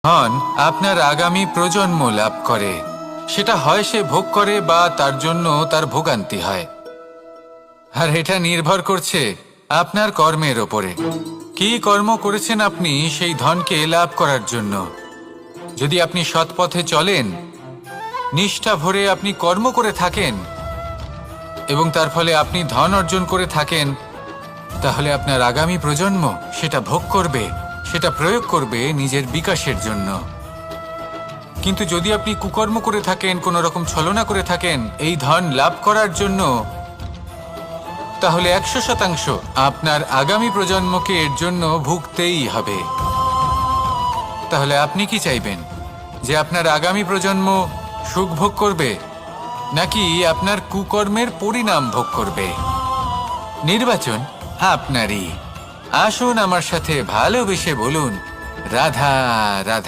ধন আপনার আগামী প্রজন্ম লাভ করে, সেটা হয় সে ভোগ করে বা তার জন্য তার ভোগান্তি হয়। আর এটা নির্ভর করছে আপনার কর্মের ওপরে। কি কর্ম করেছেন আপনি সেই ধনকে লাভ করার জন্য। যদি আপনি সৎ পথে চলেন, নিষ্ঠা ভরে আপনি কর্ম করে থাকেন এবং তার ফলে আপনি ধন অর্জন করে থাকেন, তাহলে আপনার আগামী প্রজন্ম সেটা ভোগ করবে, সেটা প্রয়োগ করবে নিজের বিকাশের জন্য। কিন্তু যদি আপনি কুকর্ম করে থাকেন, কোনো রকম ছলনা করে থাকেন এই ধন লাভ করার জন্য, তাহলে 100% আপনার আগামী প্রজন্মকে এর জন্য ভুগতেই হবে। তাহলে আপনি কি চাইবেন, যে আপনার আগামী প্রজন্ম সুখ ভোগ করবে নাকি আপনার কুকর্মের পরিণাম ভোগ করবে? নির্বাচন আপনারই। আসুন আমার সাথে ভালোবেসে বলুন রাধা রাধা।